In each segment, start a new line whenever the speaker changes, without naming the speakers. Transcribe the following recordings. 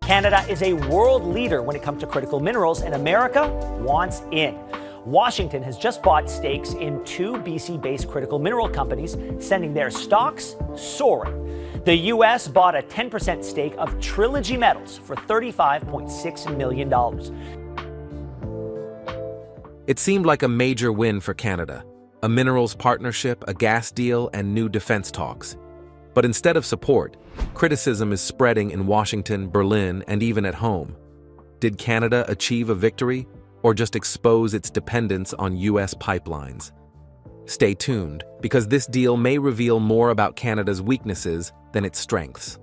Canada is a world leader when it comes to critical minerals, and America wants in. Washington has just bought stakes in two BC-based critical mineral companies, sending their stocks soaring. The U.S. bought a 10% stake of Trilogy Metals for $35.6 million.
It seemed like a major win for Canada, a minerals partnership, a gas deal, and new defense talks. But instead of support, criticism is spreading in Washington, Berlin, and even at home. Did Canada achieve a victory, or just expose its dependence on U.S. pipelines? Stay tuned, because this deal may reveal more about Canada's weaknesses than its strengths.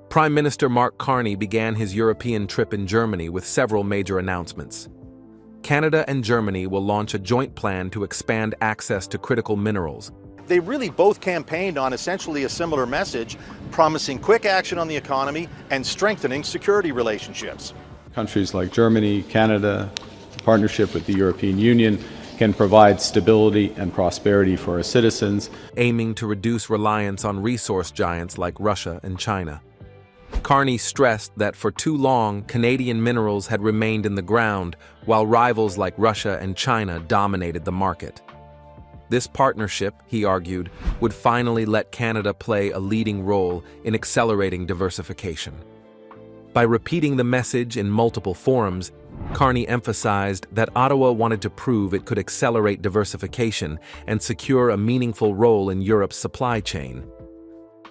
Prime Minister Mark Carney began his European trip in Germany with several major announcements. Canada and Germany will launch a joint plan to expand access to critical minerals.
They really both campaigned on essentially a similar message, promising quick action on the economy and strengthening security relationships.
Countries like Germany, Canada, in partnership with the European Union, can provide stability and prosperity for our citizens,
aiming to reduce reliance on resource giants like Russia and China. Carney stressed that for too long, Canadian minerals had remained in the ground, while rivals like Russia and China dominated the market. This partnership, he argued, would finally let Canada play a leading role in accelerating diversification. By repeating the message in multiple forums, Carney emphasized that Ottawa wanted to prove it could accelerate diversification and secure a meaningful role in Europe's supply chain.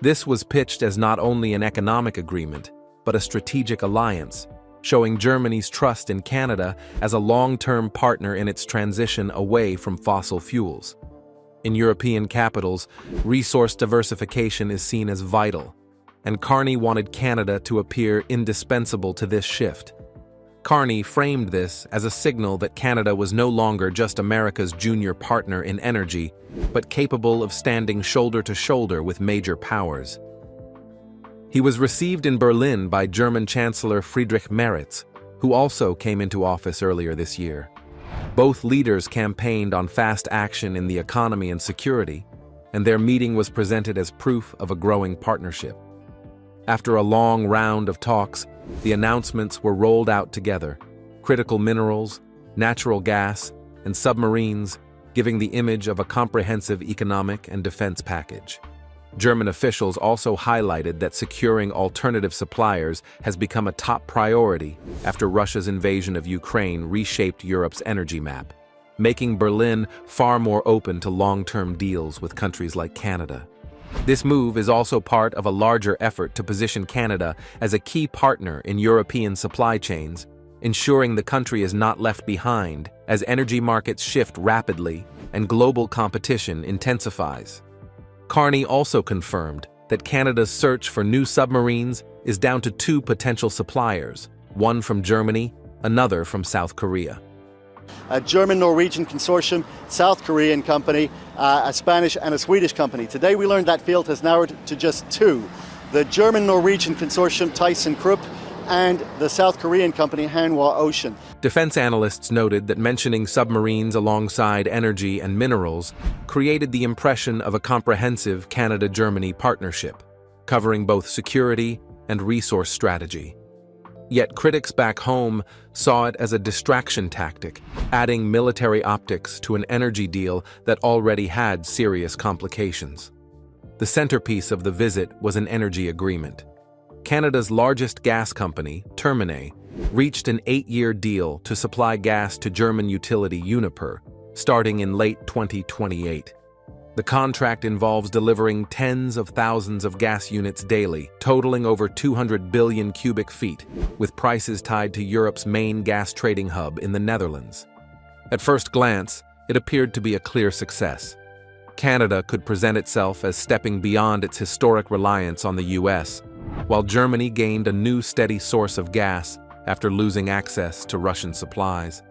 This was pitched as not only an economic agreement, but a strategic alliance, showing Germany's trust in Canada as a long-term partner in its transition away from fossil fuels. In European capitals, resource diversification is seen as vital, and Carney wanted Canada to appear indispensable to this shift. Carney framed this as a signal that Canada was no longer just America's junior partner in energy, but capable of standing shoulder to shoulder with major powers. He was received in Berlin by German Chancellor Friedrich Merz, who also came into office earlier this year. Both leaders campaigned on fast action in the economy and security, and their meeting was presented as proof of a growing partnership. After a long round of talks, the announcements were rolled out together: critical minerals, natural gas, and submarines, giving the image of a comprehensive economic and defense package. German officials also highlighted that securing alternative suppliers has become a top priority after Russia's invasion of Ukraine reshaped Europe's energy map, making Berlin far more open to long-term deals with countries like Canada. This move is also part of a larger effort to position Canada as a key partner in European supply chains, ensuring the country is not left behind as energy markets shift rapidly and global competition intensifies. Carney also confirmed that Canada's search for new submarines is down to two potential suppliers, one from Germany, another from South Korea.
A German-Norwegian consortium, South Korean company, a Spanish and a Swedish company. Today we learned that field has narrowed to just two: the German-Norwegian consortium ThyssenKrupp and the South Korean company Hanwha Ocean.
Defense analysts noted that mentioning submarines alongside energy and minerals created the impression of a comprehensive Canada-Germany partnership, covering both security and resource strategy. Yet critics back home saw it as a distraction tactic, adding military optics to an energy deal that already had serious complications. The centerpiece of the visit was an energy agreement. Canada's largest gas company, Termine, reached an 8-year deal to supply gas to German utility Uniper, starting in late 2028. The contract involves delivering tens of thousands of gas units daily, totaling over 200 billion cubic feet, with prices tied to Europe's main gas trading hub in the Netherlands. At first glance, it appeared to be a clear success. Canada could present itself as stepping beyond its historic reliance on the US, while Germany gained a new steady source of gas after losing access to Russian supplies.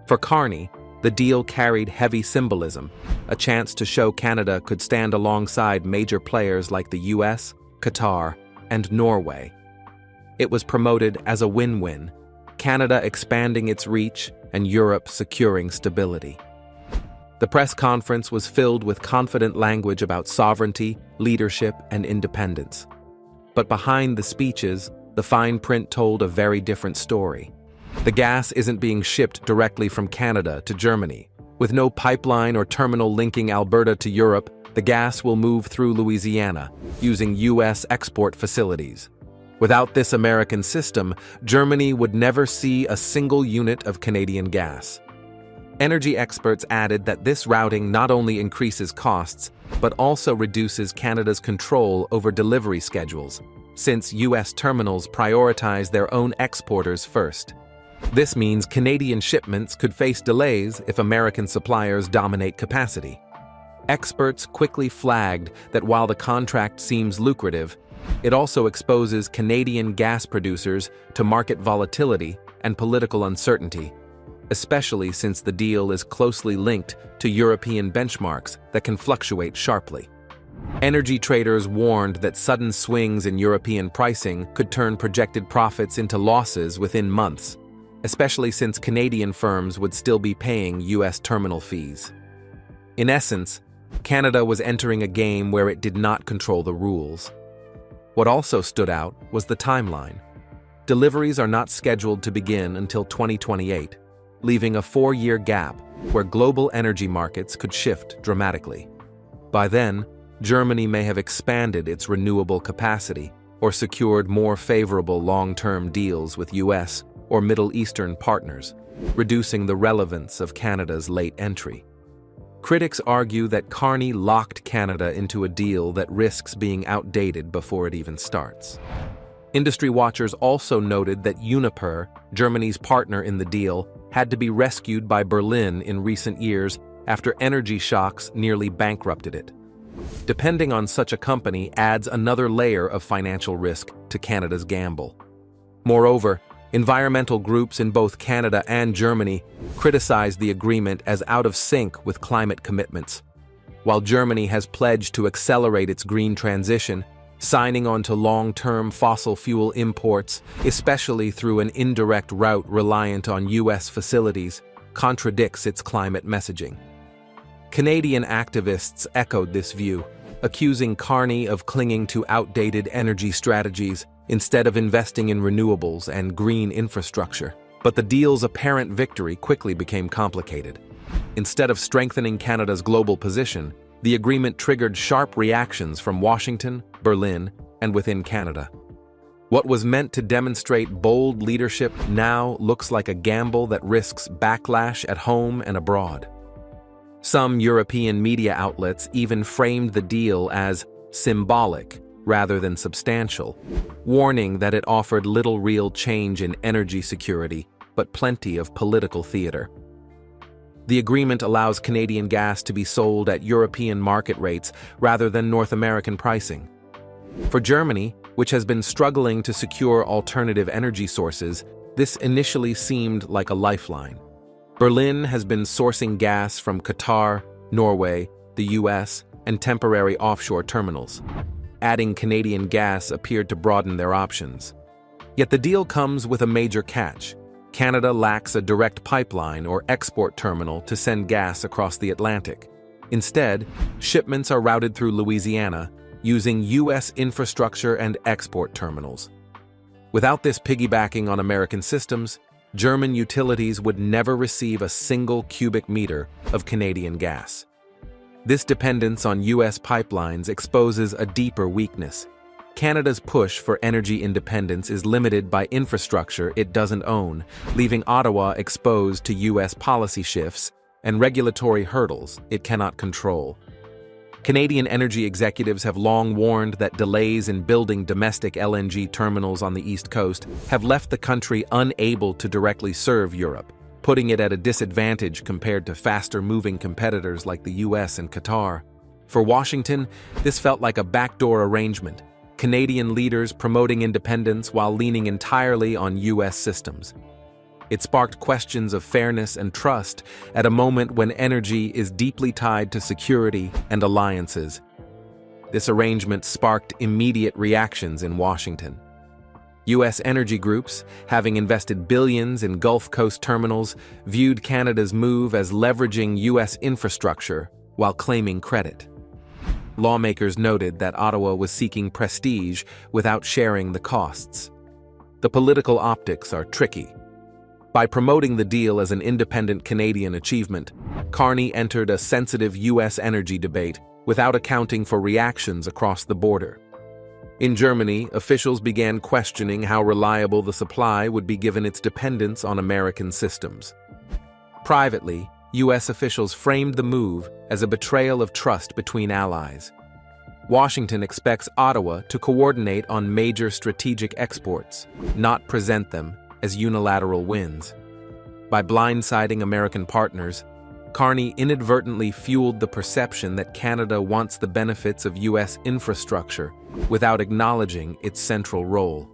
For Carney, the deal carried heavy symbolism, a chance to show Canada could stand alongside major players like the US, Qatar, and Norway. It was promoted as a win-win, Canada expanding its reach and Europe securing stability. The press conference was filled with confident language about sovereignty, leadership, and independence. But behind the speeches, the fine print told a very different story. The gas isn't being shipped directly from Canada to Germany. With no pipeline or terminal linking Alberta to Europe, the gas will move through Louisiana, using U.S. export facilities. Without this American system, Germany would never see a single unit of Canadian gas. Energy experts added that this routing not only increases costs, but also reduces Canada's control over delivery schedules, since U.S. terminals prioritize their own exporters first. This means Canadian shipments could face delays if American suppliers dominate capacity. Experts quickly flagged that while the contract seems lucrative, it also exposes Canadian gas producers to market volatility and political uncertainty, especially since the deal is closely linked to European benchmarks that can fluctuate sharply. Energy traders warned that sudden swings in European pricing could turn projected profits into losses within months, especially since Canadian firms would still be paying U.S. terminal fees. In essence, Canada was entering a game where it did not control the rules. What also stood out was the timeline. Deliveries are not scheduled to begin until 2028, leaving a 4-year gap where global energy markets could shift dramatically. By then, Germany may have expanded its renewable capacity or secured more favorable long-term deals with U.S. or Middle Eastern partners, reducing the relevance of Canada's late entry. Critics argue that Carney locked Canada into a deal that risks being outdated before it even starts. Industry watchers also noted that Uniper, Germany's partner in the deal, had to be rescued by Berlin in recent years after energy shocks nearly bankrupted it. Depending on such a company adds another layer of financial risk to Canada's gamble. Moreover, environmental groups in both Canada and Germany criticized the agreement as out of sync with climate commitments. While Germany has pledged to accelerate its green transition, signing on to long-term fossil fuel imports, especially through an indirect route reliant on U.S. facilities, contradicts its climate messaging. Canadian activists echoed this view, accusing Carney of clinging to outdated energy strategies instead of investing in renewables and green infrastructure. But the deal's apparent victory quickly became complicated. Instead of strengthening Canada's global position, the agreement triggered sharp reactions from Washington, Berlin, and within Canada. What was meant to demonstrate bold leadership now looks like a gamble that risks backlash at home and abroad. Some European media outlets even framed the deal as symbolic rather than substantial, warning that it offered little real change in energy security, but plenty of political theater. The agreement allows Canadian gas to be sold at European market rates rather than North American pricing. For Germany, which has been struggling to secure alternative energy sources, this initially seemed like a lifeline. Berlin has been sourcing gas from Qatar, Norway, the US, and temporary offshore terminals. Adding Canadian gas appeared to broaden their options. Yet the deal comes with a major catch. Canada lacks a direct pipeline or export terminal to send gas across the Atlantic. Instead, shipments are routed through Louisiana using U.S. infrastructure and export terminals. Without this piggybacking on American systems, German utilities would never receive a single cubic meter of Canadian gas. This dependence on U.S. pipelines exposes a deeper weakness. Canada's push for energy independence is limited by infrastructure it doesn't own, leaving Ottawa exposed to U.S. policy shifts and regulatory hurdles it cannot control. Canadian energy executives have long warned that delays in building domestic LNG terminals on the East Coast have left the country unable to directly serve Europe, putting it at a disadvantage compared to faster-moving competitors like the US and Qatar. For Washington, this felt like a backdoor arrangement, Canadian leaders promoting independence while leaning entirely on US systems. It sparked questions of fairness and trust at a moment when energy is deeply tied to security and alliances. This arrangement sparked immediate reactions in Washington. U.S. energy groups, having invested billions in Gulf Coast terminals, viewed Canada's move as leveraging U.S. infrastructure while claiming credit. Lawmakers noted that Ottawa was seeking prestige without sharing the costs. the political optics are tricky. By promoting the deal as an independent Canadian achievement, Carney entered a sensitive U.S. energy debate without accounting for reactions across the border. In Germany, officials began questioning how reliable the supply would be given its dependence on American systems. Privately, U.S. officials framed the move as a betrayal of trust between allies. Washington expects Ottawa to coordinate on major strategic exports, not present them as unilateral wins. By blindsiding American partners, Carney inadvertently fueled the perception that Canada wants the benefits of U.S. infrastructure without acknowledging its central role.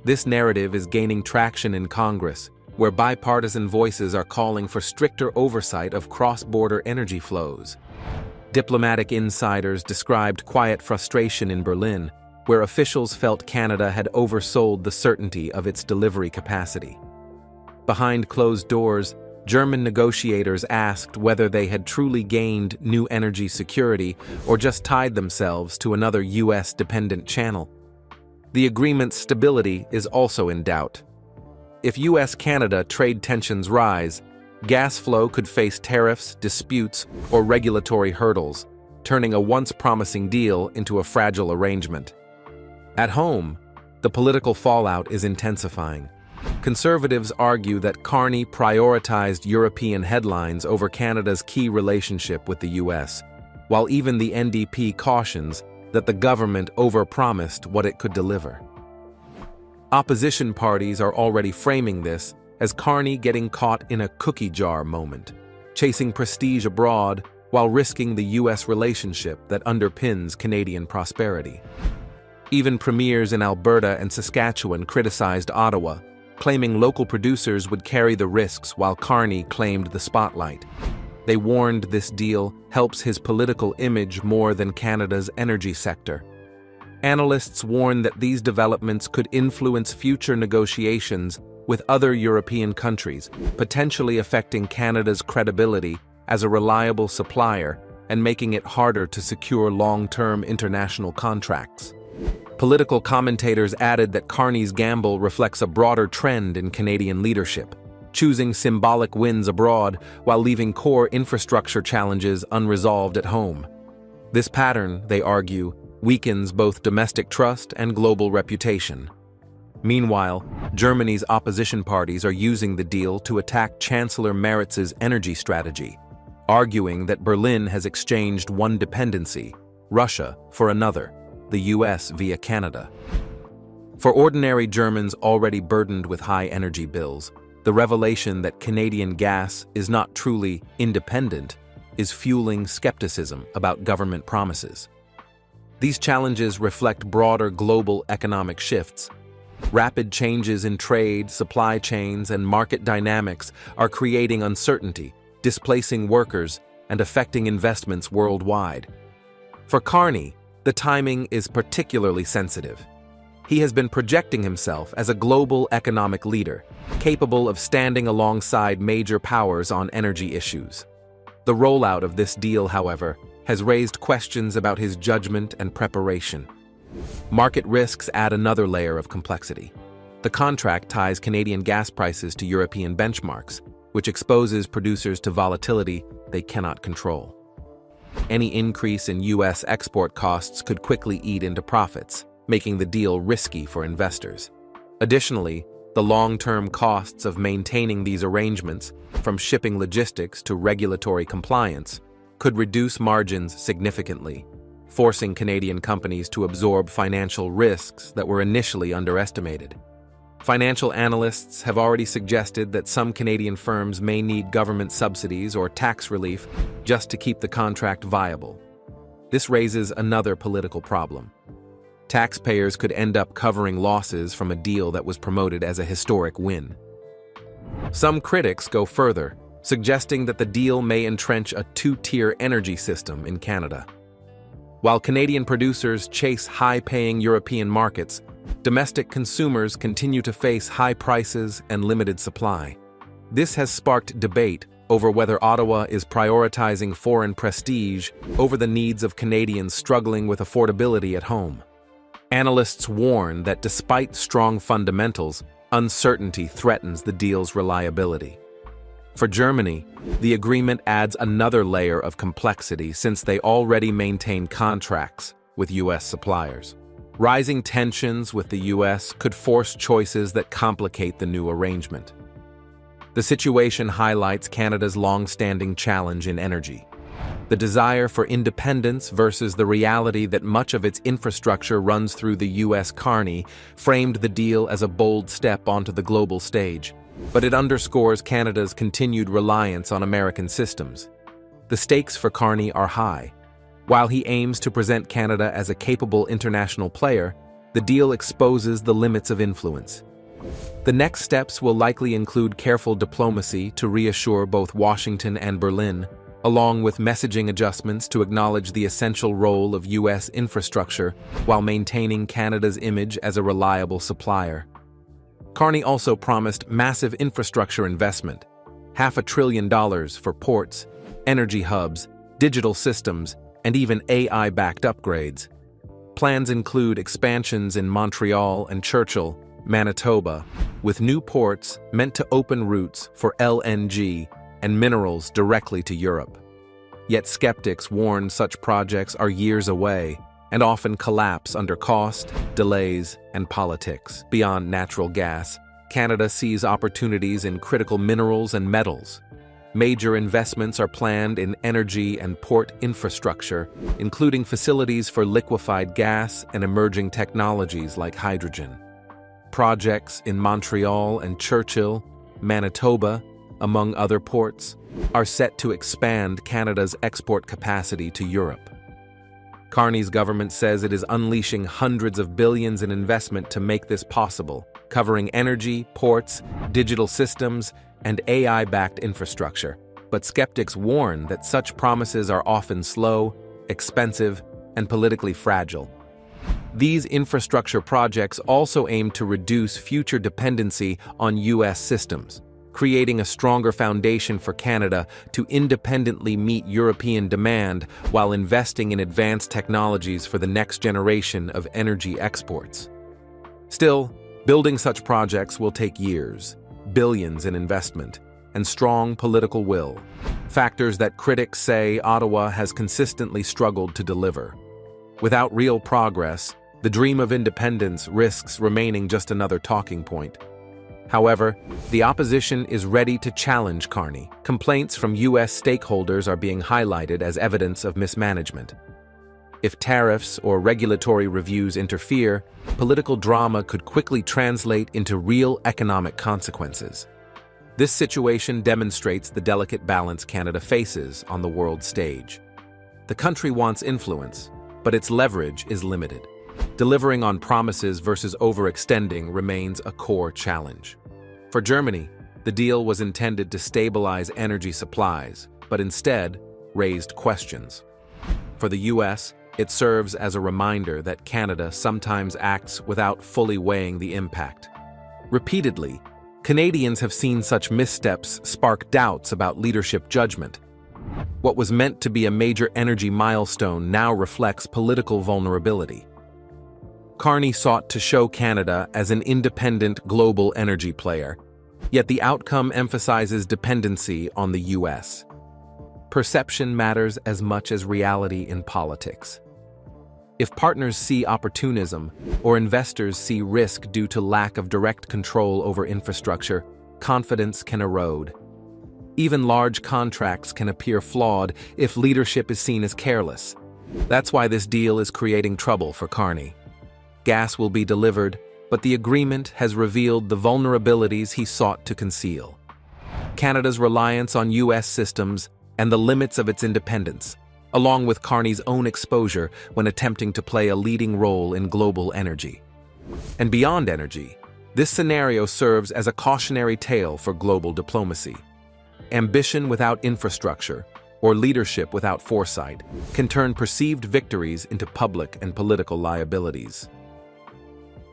This narrative is gaining traction in Congress, where bipartisan voices are calling for stricter oversight of cross-border energy flows. Diplomatic insiders described quiet frustration in Berlin, where officials felt Canada had oversold the certainty of its delivery capacity. Behind closed doors, German negotiators asked whether they had truly gained new energy security or just tied themselves to another U.S.-dependent channel. The agreement's stability is also in doubt. If U.S.-Canada trade tensions rise, gas flow could face tariffs, disputes, or regulatory hurdles, turning a once promising deal into a fragile arrangement. At home, the political fallout is intensifying. Conservatives argue that Carney prioritized European headlines over Canada's key relationship with the U.S., while even the NDP cautions that the government overpromised what it could deliver. Opposition parties are already framing this as Carney getting caught in a cookie jar moment, chasing prestige abroad while risking the U.S. relationship that underpins Canadian prosperity. Even premiers in Alberta and Saskatchewan criticized Ottawa, claiming local producers would carry the risks while Carney claimed the spotlight. They warned this deal helps his political image more than Canada's energy sector. Analysts warn that these developments could influence future negotiations with other European countries, potentially affecting Canada's credibility as a reliable supplier and making it harder to secure long-term international contracts. Political commentators added that Carney's gamble reflects a broader trend in Canadian leadership, choosing symbolic wins abroad while leaving core infrastructure challenges unresolved at home. This pattern, they argue, weakens both domestic trust and global reputation. Meanwhile, Germany's opposition parties are using the deal to attack Chancellor Merz's energy strategy, arguing that Berlin has exchanged one dependency, Russia, for another, the US via Canada. For ordinary Germans already burdened with high energy bills, the revelation that Canadian gas is not truly independent is fueling skepticism about government promises. These challenges reflect broader global economic shifts. Rapid changes in trade, supply chains, and market dynamics are creating uncertainty, displacing workers, and affecting investments worldwide. For Carney, the timing is particularly sensitive. He has been projecting himself as a global economic leader, capable of standing alongside major powers on energy issues. The rollout of this deal, however, has raised questions about his judgment and preparation. Market risks add another layer of complexity. The contract ties Canadian gas prices to European benchmarks, which exposes producers to volatility they cannot control. Any increase in U.S. export costs could quickly eat into profits, making the deal risky for investors. Additionally, the long-term costs of maintaining these arrangements, from shipping logistics to regulatory compliance, could reduce margins significantly, forcing Canadian companies to absorb financial risks that were initially underestimated. Financial analysts have already suggested that some Canadian firms may need government subsidies or tax relief just to keep the contract viable. This raises another political problem. Taxpayers could end up covering losses from a deal that was promoted as a historic win. Some critics go further, suggesting that the deal may entrench a two-tier energy system in Canada. While Canadian producers chase high-paying European markets, domestic consumers continue to face high prices and limited supply. This has sparked debate over whether Ottawa is prioritizing foreign prestige over the needs of Canadians struggling with affordability at home. Analysts warn that despite strong fundamentals, uncertainty threatens the deal's reliability. For Germany, the agreement adds another layer of complexity since they already maintain contracts with U.S. suppliers. Rising tensions with the U.S. could force choices that complicate the new arrangement. The situation highlights Canada's long-standing challenge in energy: the desire for independence versus the reality that much of its infrastructure runs through the U.S. Carney framed the deal as a bold step onto the global stage, but it underscores Canada's continued reliance on American systems. The stakes for Carney are high. While he aims to present Canada as a capable international player, the deal exposes the limits of influence. The next steps will likely include careful diplomacy to reassure both Washington and Berlin, along with messaging adjustments to acknowledge the essential role of U.S. infrastructure while maintaining Canada's image as a reliable supplier. Carney also promised massive infrastructure investment, $500 billion for ports, energy hubs, digital systems, and even AI-backed upgrades. Plans include expansions in Montreal and Churchill, Manitoba, with new ports meant to open routes for LNG and minerals directly to Europe. Yet skeptics warn such projects are years away and often collapse under cost, delays, and politics. Beyond natural gas, Canada sees opportunities in critical minerals and metals. Major investments are planned in energy and port infrastructure, including facilities for liquefied gas and emerging technologies like hydrogen. Projects in Montreal and Churchill, Manitoba, among other ports, are set to expand Canada's export capacity to Europe. Carney's government says it is unleashing hundreds of billions in investment to make this possible, covering energy, ports, digital systems, and AI-backed infrastructure. But skeptics warn that such promises are often slow, expensive, and politically fragile. These infrastructure projects also aim to reduce future dependency on U.S. systems, creating a stronger foundation for Canada to independently meet European demand while investing in advanced technologies for the next generation of energy exports. Still, building such projects will take years, billions in investment, and strong political will, factors that critics say Ottawa has consistently struggled to deliver. Without real progress, the dream of independence risks remaining just another talking point. However, the opposition is ready to challenge Carney. Complaints from U.S. stakeholders are being highlighted as evidence of mismanagement. If tariffs or regulatory reviews interfere, political drama could quickly translate into real economic consequences. This situation demonstrates the delicate balance Canada faces on the world stage. The country wants influence, but its leverage is limited. Delivering on promises versus overextending remains a core challenge. For Germany, the deal was intended to stabilize energy supplies, but instead raised questions. For the U.S., it serves as a reminder that Canada sometimes acts without fully weighing the impact. Repeatedly, Canadians have seen such missteps spark doubts about leadership judgment. What was meant to be a major energy milestone now reflects political vulnerability. Carney sought to show Canada as an independent global energy player, yet the outcome emphasizes dependency on the U.S. Perception matters as much as reality in politics. If partners see opportunism or investors see risk due to lack of direct control over infrastructure, confidence can erode. Even large contracts can appear flawed if leadership is seen as careless. That's why this deal is creating trouble for Carney. Gas will be delivered, but the agreement has revealed the vulnerabilities he sought to conceal. Canada's reliance on U.S. systems and the limits of its independence, along with Carney's own exposure when attempting to play a leading role in global energy. And beyond energy, this scenario serves as a cautionary tale for global diplomacy. Ambition without infrastructure, or leadership without foresight, can turn perceived victories into public and political liabilities.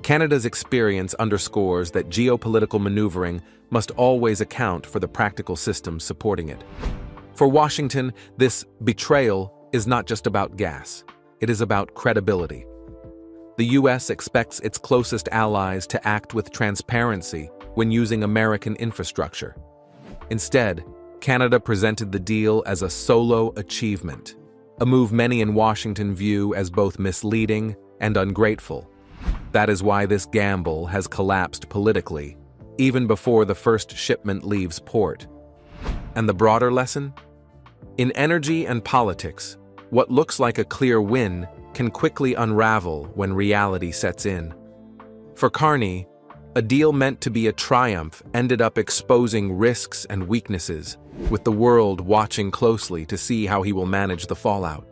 Canada's experience underscores that geopolitical maneuvering must always account for the practical systems supporting it. For Washington, this betrayal is not just about gas. It is about credibility. The U.S. expects its closest allies to act with transparency when using American infrastructure. Instead, Canada presented the deal as a solo achievement, a move many in Washington view as both misleading and ungrateful. That is why this gamble has collapsed politically, even before the first shipment leaves port. And the broader lesson? In energy and politics, what looks like a clear win can quickly unravel when reality sets in. For Carney, a deal meant to be a triumph ended up exposing risks and weaknesses, with the world watching closely to see how he will manage the fallout.